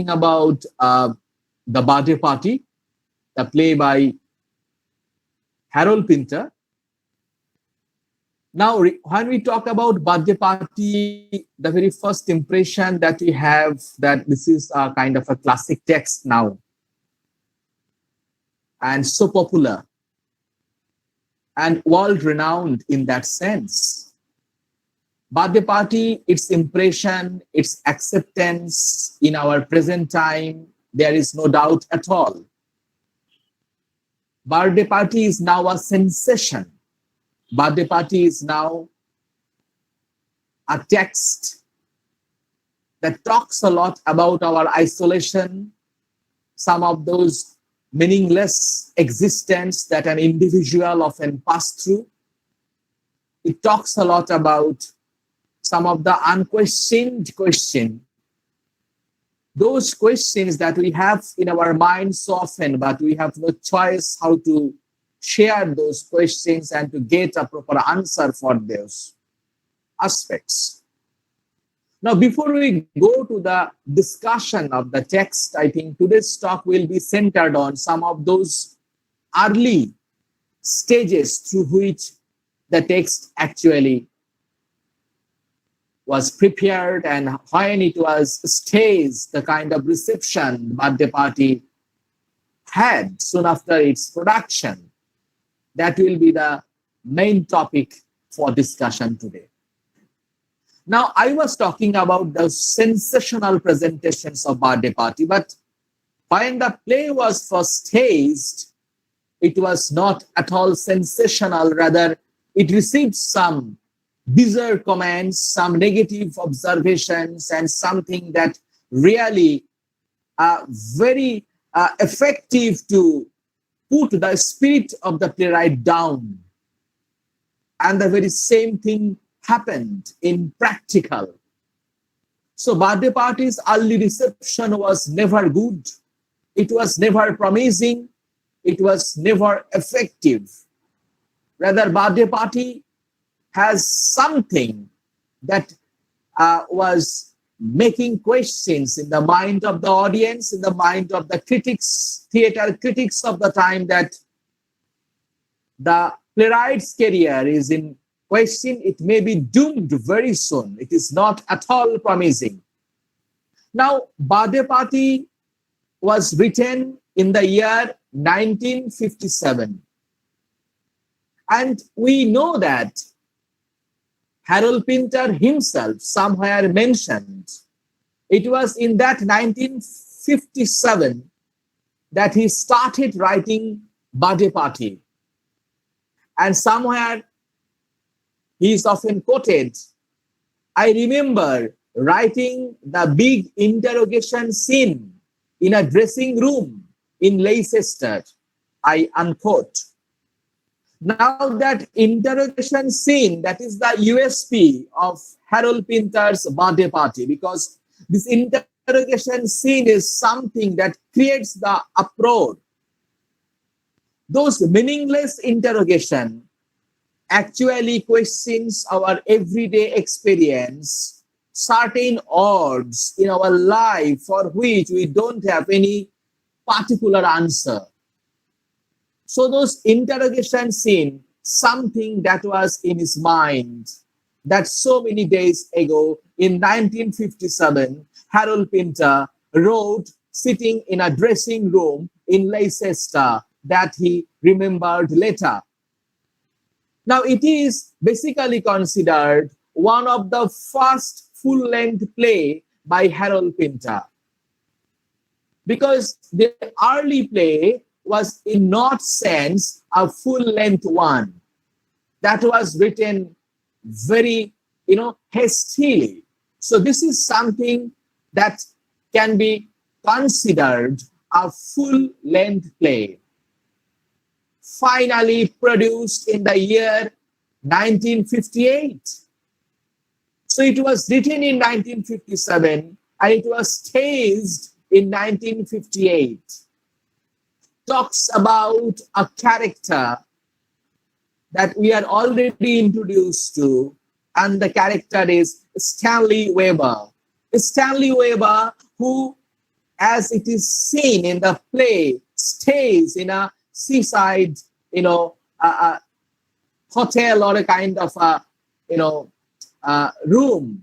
about The Birthday Party, a play by Harold Pinter. Now, when we talk about Birthday Party, the very first impression that we have that this is a kind of a classic text now and so popular and world-renowned in that sense. Birthday Party, its impression, its acceptance in our present time, there is no doubt at all. Birthday Party is now a sensation. Birthday Party is now a text that talks a lot about our isolation, some of those meaningless existence that an individual often passes through. It talks a lot about some of the unquestioned questions, those questions that we have in our minds so often, but we have no choice how to share those questions and to get a proper answer for those aspects. Now, before we go to the discussion of the text, I think today's talk will be centered on some of those early stages through which the text actually was prepared and when it was staged, the kind of reception Birthday Party had soon after its production. That will be the main topic for discussion today. Now, I was talking about the sensational presentations of Birthday Party, but when the play was first staged, it was not at all sensational. Rather, it received some bizarre comments, some negative observations, and something that really very effective to put the spirit of the playwright down. And the very same thing happened in practical. So Birthday Party's early reception was never good. It was never promising. It was never effective. Rather, Birthday Party has something that was making questions in the mind of the audience, in the mind of the critics, theater critics of the time, that the playwright's career is in question. It may be doomed very soon. It is not at all promising. Now, Birthday Party was written in the year 1957. And we know that Harold Pinter himself somewhere mentioned it was in that 1957 that he started writing Birthday Party. And somewhere he is often quoted, "I remember writing the big interrogation scene in a dressing room in Leicester," I unquote. Now that interrogation scene, that is the USP of Harold Pinter's Birthday Party, because this interrogation scene is something that creates the uproar. Those meaningless interrogation actually questions our everyday experience, certain odds in our life for which we don't have any particular answer. So those interrogation scene, something that was in his mind, that so many days ago in 1957, Harold Pinter wrote sitting in a dressing room in Leicester, that he remembered later. Now, it is basically considered one of the first full-length play by Harold Pinter, because the early play was in no sense a full-length one. That was written very, hastily. So this is something that can be considered a full-length play. Finally produced in the year 1958. So it was written in 1957 and it was staged in 1958. Talks about a character that we are already introduced to, and the character is Stanley Weber. Stanley Weber, who as it is seen in the play, stays in a seaside, hotel or a kind of room.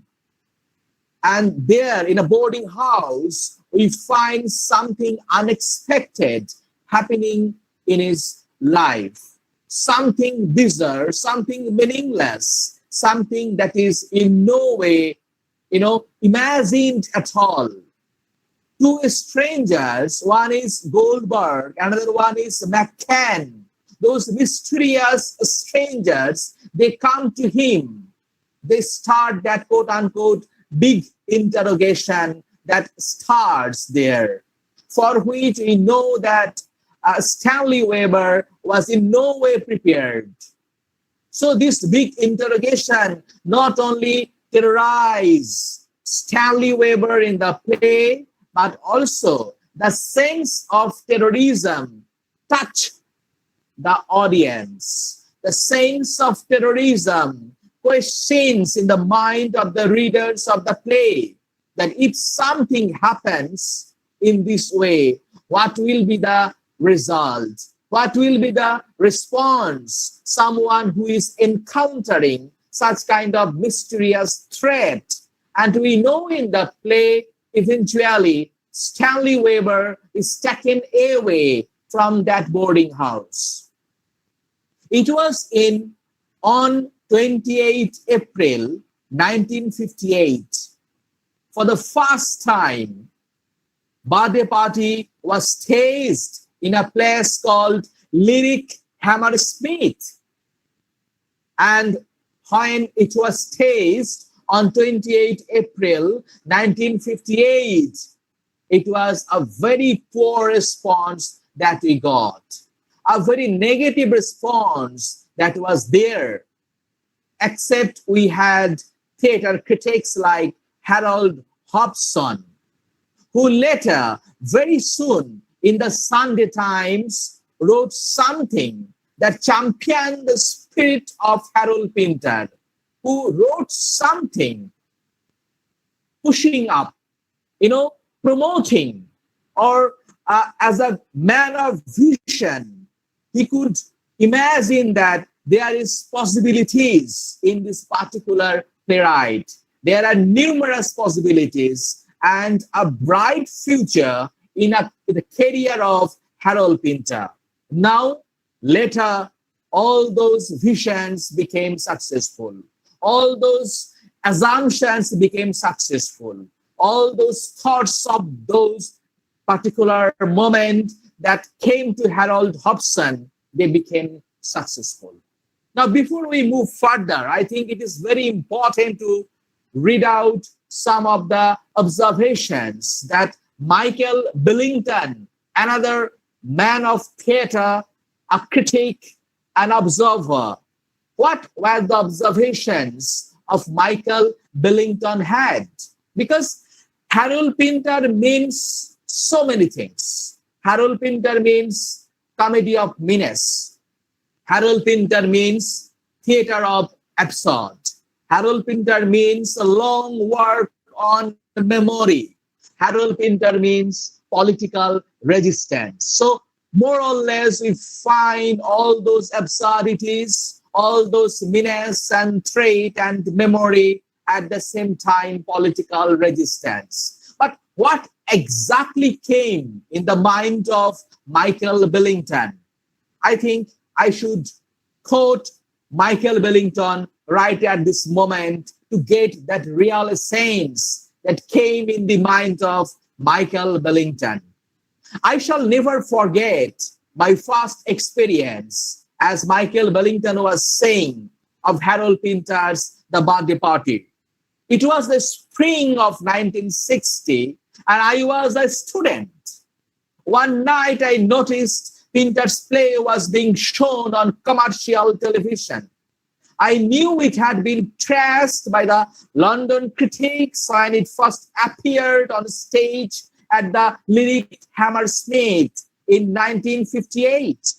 And there in a boarding house, we find something unexpected happening in his life. Something bizarre, something meaningless, something that is in no way, imagined at all. Two strangers, one is Goldberg, another one is McCann. Those mysterious strangers, they come to him. They start that quote unquote big interrogation that starts there, for which we know that Stanley Weber was in no way prepared. So this big interrogation not only terrorized Stanley Weber in the play, but also the sense of terrorism touched the audience. The sense of terrorism questions in the mind of the readers of the play, that if something happens in this way, what will be the result? What will be the response? Someone who is encountering such kind of mysterious threat. And we know in the play, eventually, Stanley Weber is taken away from that boarding house. It was on 28 April 1958. For the first time, birthday party was staged in a place called Lyric Hammersmith. And when it was staged on 28 April 1958, it was a very poor response that we got. A very negative response that was there. Except we had theater critics like Harold Hobson, who later, very soon, in the Sunday Times, wrote something that championed the spirit of Harold Pinter, who wrote something pushing up, promoting, or as a man of vision, he could imagine that there is possibilities in this particular playwright. There are numerous possibilities and a bright future in the career of Harold Pinter. Now, later, all those visions became successful. All those assumptions became successful. All those thoughts of those particular moment that came to Harold Hobson, they became successful. Now, before we move further, I think it is very important to read out some of the observations that Michael Billington, another man of theater, a critic, an observer, what were the observations of Michael Billington had? Because Harold Pinter means so many things. Harold Pinter means comedy of menace. Harold Pinter means theater of absurd. Harold Pinter means a long work on memory. Harold Pinter means political resistance. So more or less we find all those absurdities, all those menace and trait and memory, at the same time political resistance. But what exactly came in the mind of Michael Billington? I think I should quote Michael Billington right at this moment to get that real essence that came in the mind of Michael Billington. I shall never forget my first experience, as Michael Billington was saying, of Harold Pinter's The Birthday Party. It was the spring of 1960, and I was a student. One night I noticed Pinter's play was being shown on commercial television. I knew it had been trashed by the London critics when it first appeared on stage at the Lyric Hammersmith in 1958.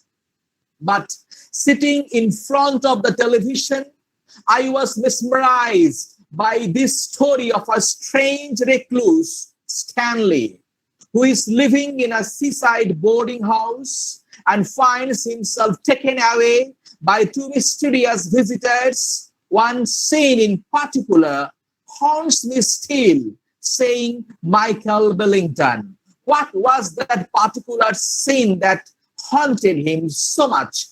But sitting in front of the television, I was mesmerized by this story of a strange recluse, Stanley, who is living in a seaside boarding house and finds himself taken away by two mysterious visitors. One scene in particular haunts me still, saying Michael Billington. What was that particular scene that haunted him so much?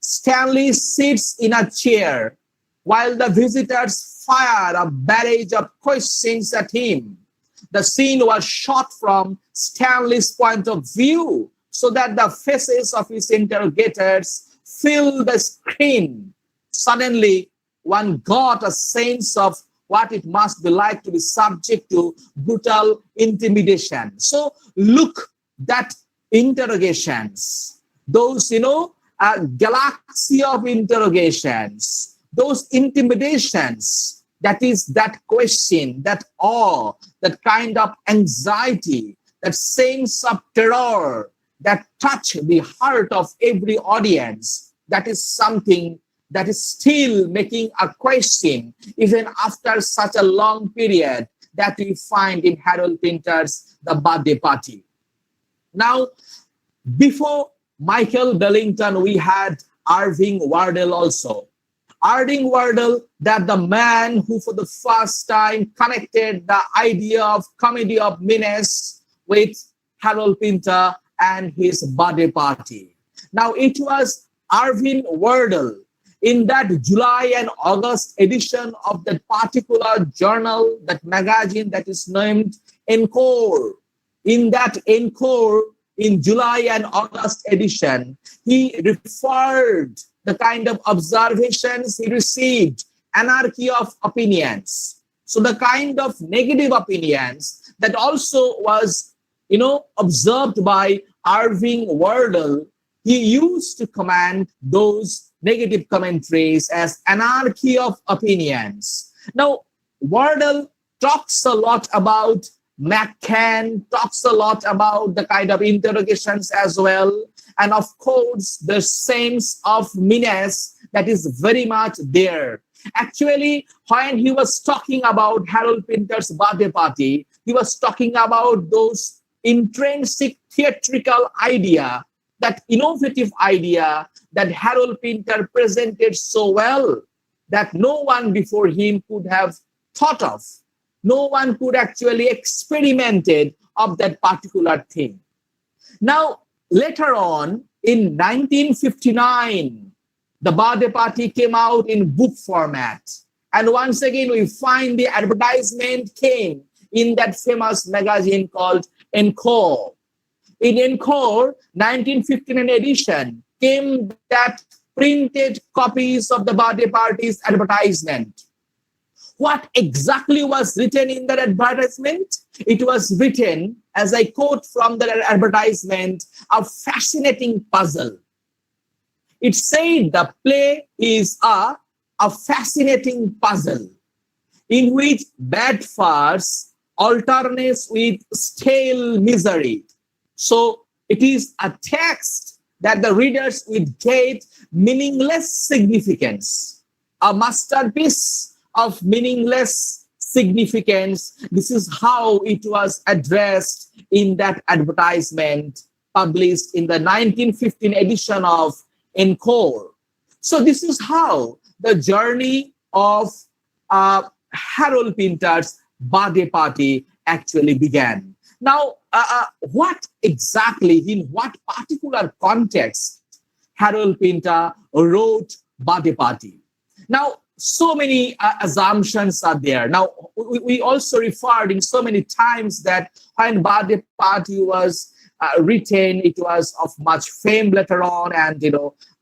Stanley sits in a chair while the visitors fire a barrage of questions at him. The scene was shot from Stanley's point of view so that the faces of his interrogators filled the screen. Suddenly, one got a sense of what it must be like to be subject to brutal intimidation. So look, that interrogations, those, a galaxy of interrogations, those intimidations, that is that question, that awe, that kind of anxiety, that sense of terror that touch the heart of every audience, that is something that is still making a question even after such a long period that we find in Harold Pinter's The Birthday Party. Now, before Michael Billington, we had Irving Wardell also. Irving Wardell, that the man who for the first time connected the idea of comedy of menace with Harold Pinter and his birthday party. Now, it was Irving Wardell in that July and August edition of that particular journal, that magazine that is named Encore. In that Encore, in July and August edition, he referred the kind of observations he received, anarchy of opinions. So the kind of negative opinions that also was, observed by Irving Wardell, he used to command those negative commentaries as anarchy of opinions. Now, Wardell talks a lot about McCann, talks a lot about the kind of interrogations as well. And of course, the sense of menace that is very much there. Actually, when he was talking about Harold Pinter's birthday party, he was talking about those intrinsic theatrical idea, that innovative idea that Harold Pinter presented so well that no one before him could have thought of. No one could actually experimented of that particular thing. Now, later on, in 1959, the birthday party came out in book format. And once again, we find the advertisement came in that famous magazine called Encore. In Encore, 1959 edition, came that printed copies of the birthday party's advertisement. What exactly was written in that advertisement? It was written, as I quote from the advertisement, a fascinating puzzle. It said the play is a fascinating puzzle in which bad farce alternates with stale misery. So it is a text that the readers would get meaningless significance, a masterpiece of meaningless significance. This is how it was addressed in that advertisement published in the 1915 edition of Encore. So this is how the journey of Harold Pinter's birthday party actually began. Now, what exactly, in what particular context Harold Pinter wrote birthday party? Now, so many assumptions are there. Now, we also referred in so many times that when birthday party was written, it was of much fame later on, and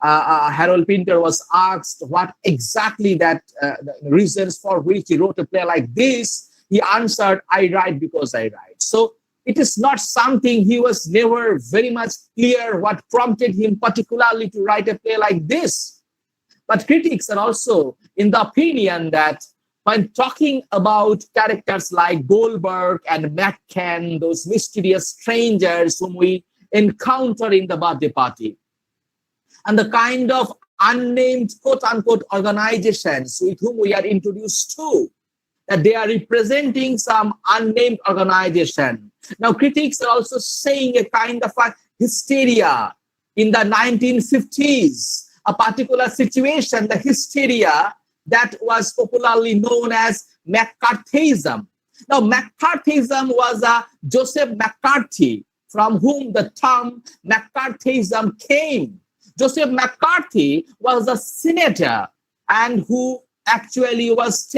Harold Pinter was asked what exactly that the reasons for which he wrote a play like this. He answered, "I write because I write." So it is not something, he was never very much clear what prompted him particularly to write a play like this. But critics are also in the opinion that when talking about characters like Goldberg and McCann, those mysterious strangers whom we encounter in the birthday party, and the kind of unnamed quote-unquote organizations with whom we are introduced to, that they are representing some unnamed organization. Now, critics are also saying a kind of a hysteria in the 1950s, a particular situation, the hysteria that was popularly known as McCarthyism. Now, McCarthyism was a Joseph McCarthy, from whom the term McCarthyism came. Joseph McCarthy was a senator and who actually was,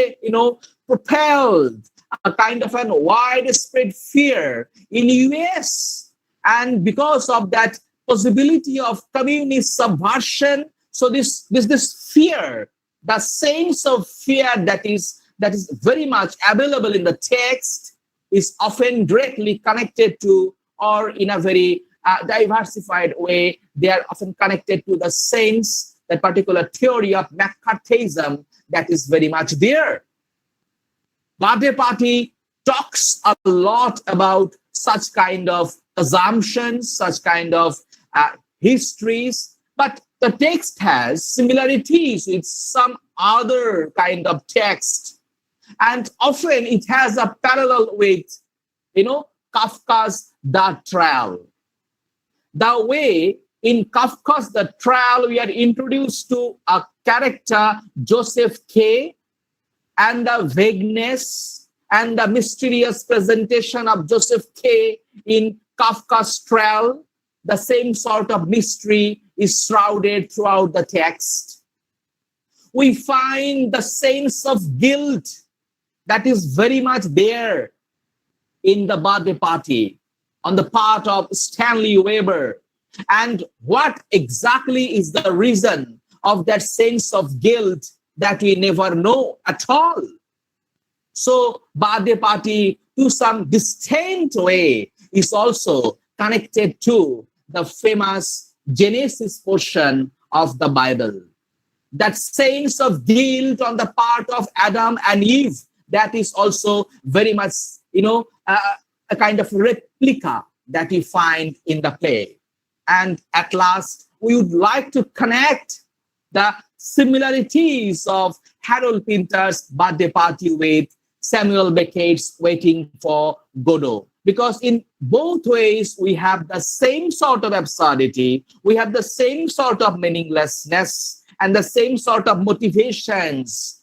propelled a kind of a widespread fear in US. And because of that possibility of communist subversion, so this fear, the sense of fear that is very much available in the text, is often directly connected to, or in a very diversified way, they are often connected to the sense, that particular theory of McCarthyism that is very much there. Birthday Party talks a lot about such kind of assumptions, such kind of histories, but the text has similarities with some other kind of text, and often it has a parallel with, Kafka's The Trial. The way in Kafka's The Trial we are introduced to a character, Joseph K., and the vagueness and the mysterious presentation of Joseph K. in Kafka's Trial, the same sort of mystery is shrouded throughout the text. We find the sense of guilt that is very much there in the Birthday Party on the part of Stanley Weber. And what exactly is the reason of that sense of guilt that we never know at all? So Birthday Party, to some distinct way, is also connected to the famous Genesis portion of the Bible. That sense of guilt on the part of Adam and Eve, that is also very much, a kind of replica that we find in the play. And at last, we would like to connect the similarities of Harold Pinter's Birthday Party with Samuel Beckett's Waiting for Godot. Because in both ways, we have the same sort of absurdity, we have the same sort of meaninglessness, and the same sort of motivations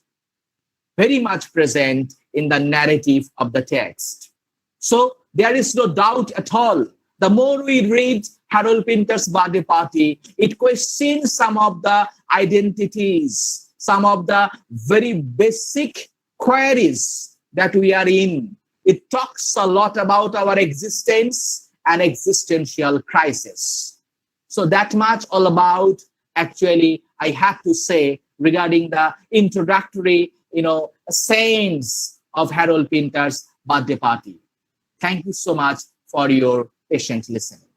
very much present in the narrative of the text. So there is no doubt at all. The more we read Harold Pinter's Birthday Party, it questions some of the identities, some of the very basic queries that we are in. It talks a lot about our existence and existential crisis. So that much all about, actually, I have to say, regarding the introductory, sayings of Harold Pinter's Birthday Party. Thank you so much for your patient listening.